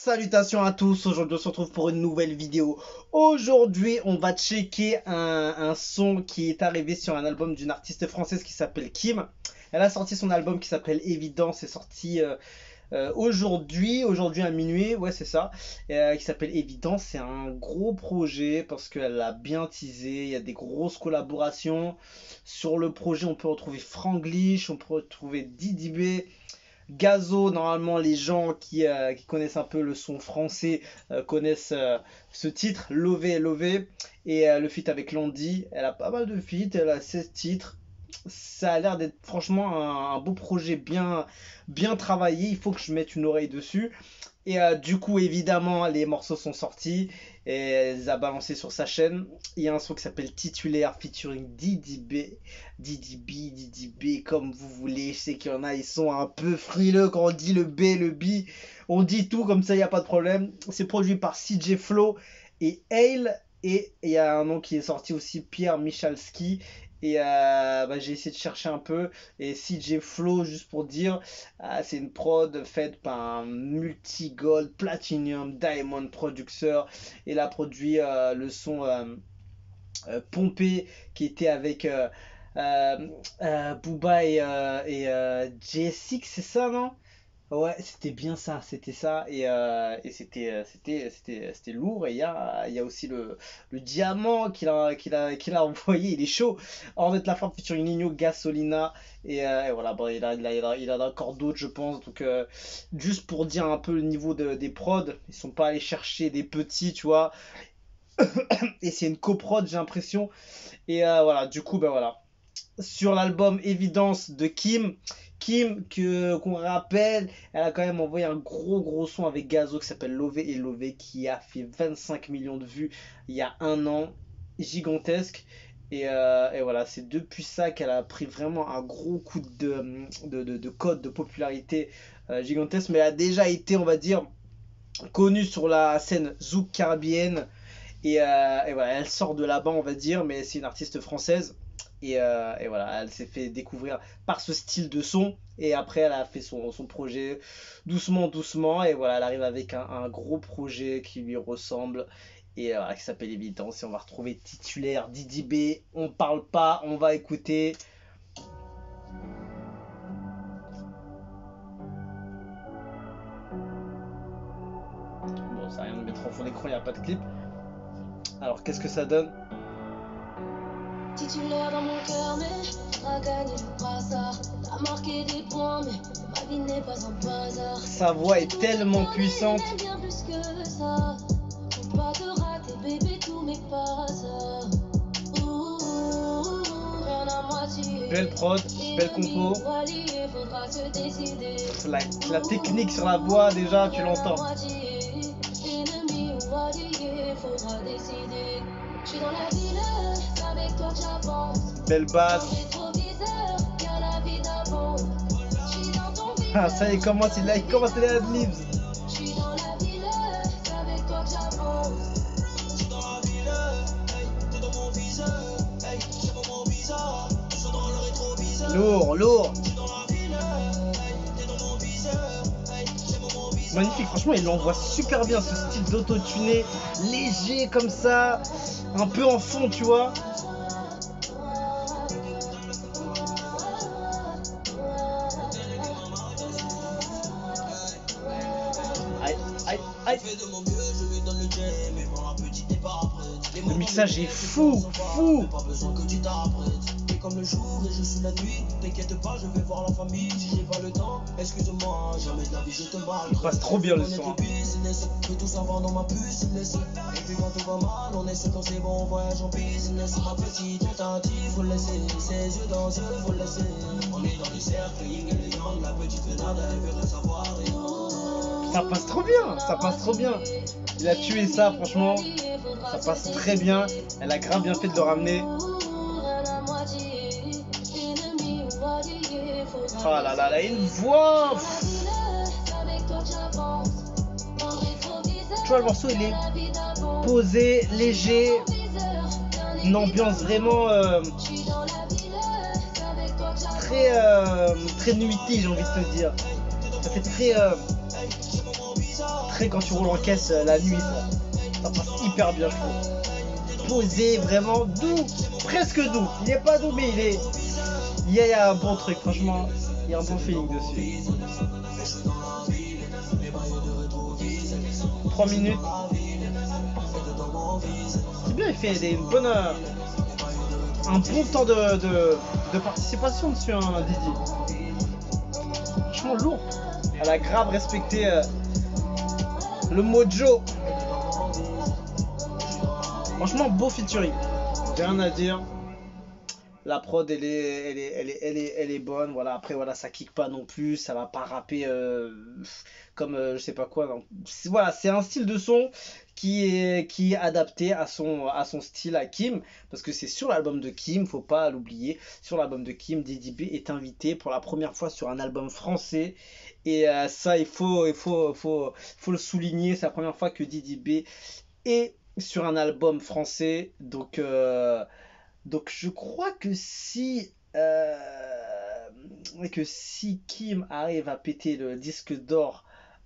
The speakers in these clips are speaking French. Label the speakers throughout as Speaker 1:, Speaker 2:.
Speaker 1: Salutations à tous, aujourd'hui on se retrouve pour une nouvelle vidéo. Aujourd'hui on va checker un son qui est arrivé sur un album d'une artiste française qui s'appelle Kim. Elle a sorti son album qui s'appelle Évidence, c'est sorti aujourd'hui à minuit, ouais c'est ça, qui s'appelle Évidence. C'est un gros projet parce qu'elle a bien teasé, il y a des grosses collaborations. Sur le projet on peut retrouver Franglish, on peut retrouver Didi B, Gazo. Normalement les gens qui connaissent un peu le son français connaissent ce titre, Lové Lové, et le feat avec Landy. Elle a pas mal de feats, elle a 16 titres. Ça a l'air d'être franchement un beau projet bien travaillé. Il faut que je mette une oreille dessus. Et du coup, évidemment, les morceaux sont sortis et elle les a balancés sur sa chaîne. Il y a un son qui s'appelle Titulaire featuring Didi B, comme vous voulez. Je sais qu'il y en a, ils sont un peu frileux quand on dit le B, le B. On dit tout comme ça, il n'y a pas de problème. C'est produit par CJ Flow et Hale. Et il y a un nom qui est sorti aussi, Pierre Michalski. Et j'ai essayé de chercher un peu. Et CJ Flow, juste pour dire, c'est une prod faite par un multi-gold, platinum, diamond producer. Il a produit le son Pompé qui était avec Booba et JSX, c'est ça, non? Ouais, c'était bien ça, c'était ça, et c'était lourd. Et il y a aussi le diamant qu'il a envoyé, il est chaud. Ornette La Frappe featuring Nino, Gasolina, et voilà, bon, il a encore d'autres, je pense. Donc, juste pour dire un peu le niveau des prods, ils sont pas allés chercher des petits, tu vois, et c'est une coprod, j'ai l'impression. Et voilà, du coup, ben voilà. Sur l'album Évidence de Kim, qu'on rappelle, elle a quand même envoyé un gros son avec Gazo qui s'appelle Lové et Lové, qui a fait 25 millions de vues il y a un an, gigantesque. Et voilà, c'est depuis ça qu'elle a pris vraiment un gros coup de code de popularité gigantesque. Mais elle a déjà été, on va dire, connue sur la scène zouk caribéenne. Et voilà, elle sort de là-bas, on va dire, mais c'est une artiste française. Et voilà, elle s'est fait découvrir par ce style de son. Et après, elle a fait son projet doucement. Et voilà, elle arrive avec un gros projet qui lui ressemble. Et voilà, qui s'appelle Évidence. Et on va retrouver Titulaire, Didi B. On parle pas, on va écouter. Bon, ça n'a rien de mettre en fond d'écran, il n'y a pas de clip. Alors, qu'est-ce que ça donne?
Speaker 2: Titulaire dans mon cœur, mais t'as gagné le brassard. T'as marqué des points, mais ma vie n'est pas un hasard.
Speaker 1: Sa voix est tellement puissante.
Speaker 2: Bien plus que ça. Faut pas te rater, bébé, tous mes passes. Rien à moitié.
Speaker 1: Belle prod, belle compo. La technique sur la voix, déjà, tu l'entends.
Speaker 2: Faudra décider. Je suis dans la ville, c'est avec toi que j'avance.
Speaker 1: Belle basse. Ah, ça y est, il commence les adlibs.
Speaker 2: Je suis dans la ville, c'est avec toi que j'avance. Je suis dans la ville, hey, t'es dans mon viseur, hey, c'est pour mon viseur. Je suis dans le rétroviseur.
Speaker 1: Lourd.
Speaker 2: Je suis dans la ville, hey, t'es dans mon viseur, hey, c'est pour mon viseur.
Speaker 1: Magnifique, franchement, il l'envoie super bien, ce style d'autotuné, léger comme ça, un peu en fond, tu vois. Aïe. Le mixage est fou.
Speaker 2: Pas besoin que tu t'apprêtes. T'es comme le jour et je suis la nuit. T'inquiète pas, je vais voir la famille. Si j'ai pas le temps, excuse-moi, jamais de la vie je te parle.
Speaker 1: Il passe trop bien le son.
Speaker 2: Que tout savoir dans ma business. Et puis quand tout va mal, on essaie quand c'est bon, on voyage en business. Ma petite tentative, faut laisser ses yeux dans yeux, faut laisser. On est dans le cercle, yin et le yang, la petite renarde, elle veut rien savoir.
Speaker 1: Ça passe trop bien. Il a tué ça, franchement. Ça passe très bien. Elle a grave bien fait de le ramener. Oh là là, elle a une voix. Tu vois, le morceau, il est posé, léger. Une ambiance vraiment très nuitée, j'ai envie de te dire. Ça fait très Très quand tu roules en caisse la nuit, ça passe hyper bien, je trouve. Posé, vraiment doux, presque doux. Il est pas doux, mais il y a un bon truc, franchement. Il y a un bon feeling dessus. 3 minutes. C'est bien, il fait un bon temps de participation dessus, hein, Didi. Franchement lourd. Elle a grave respecté le mojo. Franchement, beau featuring. J'ai rien à dire. La prod, elle est bonne. Voilà. Après, voilà, ça kick pas non plus. Ça va pas rapper comme je sais pas quoi. Non. Voilà, c'est un style de son qui est adapté à son style à Kim. Parce que c'est sur l'album de Kim, faut pas l'oublier. Sur l'album de Kim, Didi B est invité pour la première fois sur un album français. Et ça, il faut le souligner. C'est la première fois que Didi B est sur un album français. Donc je crois que si Kim arrive à péter le disque d'or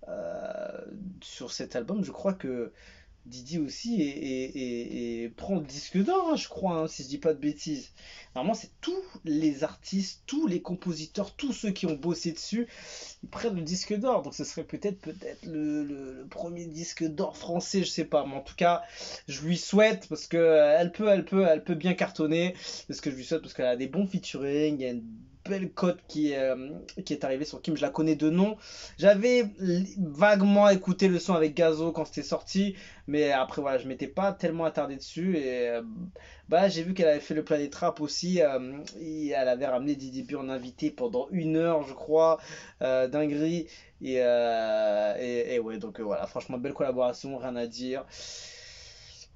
Speaker 1: euh, sur cet album, je crois que Didi aussi et prend le disque d'or, hein, je crois, hein, si je dis pas de bêtises. Normalement, c'est tous les artistes, tous les compositeurs, tous ceux qui ont bossé dessus, ils prennent le disque d'or. Donc ce serait peut-être le premier disque d'or français, je sais pas. Mais en tout cas, je lui souhaite parce que elle peut bien cartonner. C'est ce que je lui souhaite parce qu'elle a des bons featuring. Il y a une belle cote qui est arrivée sur Kim. Je la connais de nom. J'avais vaguement écouté le son avec Gazo quand c'était sorti. Mais après, voilà, je m'étais pas tellement attardé dessus. Et bah, j'ai vu qu'elle avait fait le Planet Rap aussi. Et elle avait ramené Didi B en invité pendant 1 heure, je crois. Dinguerie. Et ouais, donc voilà, franchement, belle collaboration, rien à dire.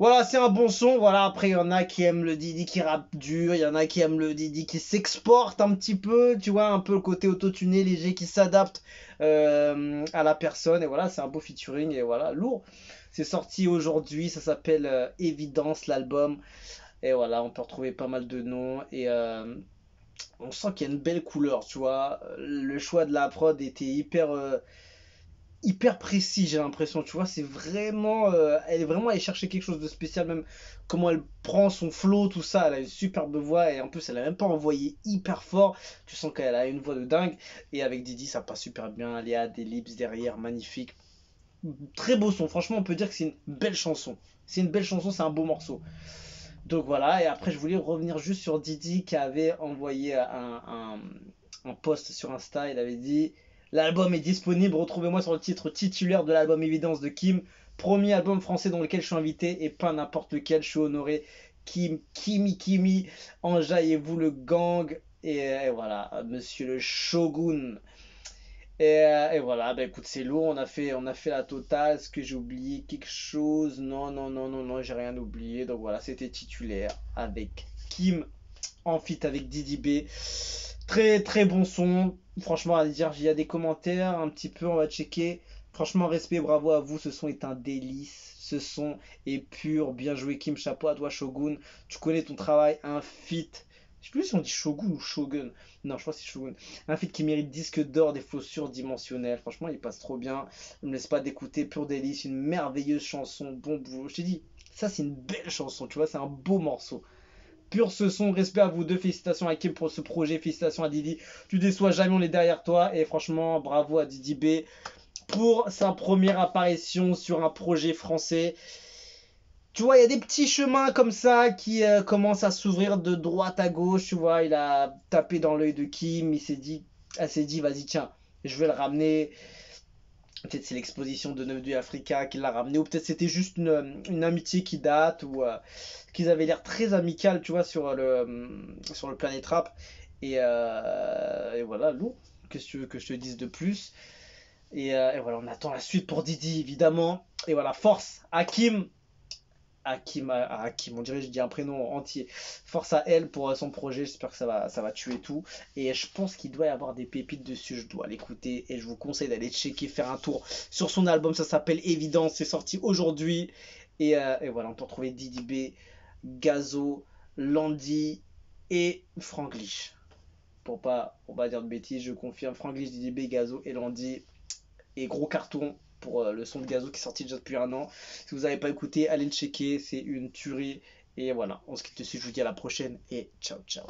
Speaker 1: Voilà, c'est un bon son. Voilà, après, il y en a qui aiment le Didi qui rappe dur. Il y en a qui aiment le Didi qui s'exporte un petit peu. Tu vois, un peu le côté autotuné, léger, qui s'adapte à la personne. Et voilà, c'est un beau featuring. Et voilà, lourd. C'est sorti aujourd'hui. Ça s'appelle Évidence, l'album. Et voilà, on peut retrouver pas mal de noms. Et on sent qu'il y a une belle couleur, tu vois. Le choix de la prod était hyper précis, j'ai l'impression, tu vois. C'est vraiment. Elle est vraiment allée chercher quelque chose de spécial, même comment elle prend son flow, tout ça. Elle a une superbe voix et en plus, elle a même pas envoyé hyper fort. Tu sens qu'elle a une voix de dingue. Et avec Didi, ça passe super bien. Il y a des lips derrière, magnifique. Très beau son, franchement, on peut dire que c'est une belle chanson. C'est une belle chanson, c'est un beau morceau. Donc voilà, et après je voulais revenir juste sur Didi qui avait envoyé un post sur Insta. Il avait dit: l'album est disponible, retrouvez-moi sur le titre titulaire de l'album Évidence de Kim. Premier album français dans lequel je suis invité et pas n'importe lequel, je suis honoré. Kim, Kimi, enjaillez-vous le gang. Et voilà, monsieur le Shogun. Et voilà, bah écoute, c'est lourd, on a fait la totale. Est-ce que j'ai oublié quelque chose? Non, non, non, non, non, j'ai rien oublié. Donc voilà, c'était titulaire avec Kim en feat avec Didi B. Très très bon son. Franchement, à dire, il y a des commentaires un petit peu, on va checker. Franchement, respect, bravo à vous, ce son est un délice. Ce son est pur, bien joué Kim, chapeau à toi Shogun. Tu connais ton travail, un feat. Je sais plus si on dit Shogun ou Shogun. Non, je crois que c'est Shogun. Un feat qui mérite disque d'or, des flows surdimensionnels. Franchement, il passe trop bien. Ne me laisse pas d'écouter, pur délice, une merveilleuse chanson, bon boulot. Je t'ai dit, ça c'est une belle chanson, tu vois, c'est un beau morceau. Pur ce son, respect à vous deux, félicitations à Kim pour ce projet, félicitations à Didi. Tu déçois jamais, on est derrière toi. Et franchement, bravo à Didi B pour sa première apparition sur un projet français. Tu vois, il y a des petits chemins comme ça qui commencent à s'ouvrir de droite à gauche. Tu vois, il a tapé dans l'œil de Kim. Elle s'est dit, vas-y, tiens, je vais le ramener. Peut-être c'est l'exposition de 9 Africa qui l'a ramené. Ou peut-être c'était juste une amitié qui date. Ou qu'ils avaient l'air très amical, tu vois, sur le Planet Rap. Et voilà, lourd. Qu'est-ce que tu veux que je te dise de plus? Et voilà, on attend la suite pour Didi, évidemment. Et voilà, force à Kim. Hakim, on dirait que je dis un prénom entier. Force à elle pour son projet, j'espère que ça va tuer tout. Et je pense qu'il doit y avoir des pépites dessus, je dois l'écouter. Et je vous conseille d'aller checker, faire un tour sur son album, ça s'appelle Évidence, c'est sorti aujourd'hui. Et voilà, on peut retrouver Didi B, Gazo, Landy et Franglish. Pour pas dire de bêtises, je confirme Franglish, Didi B, Gazo et Landy. Et gros carton pour le son de Gazo qui est sorti déjà depuis un an. Si vous n'avez pas écouté, allez le checker, c'est une tuerie. Et voilà, on se quitte dessus, je vous dis à la prochaine et ciao ciao.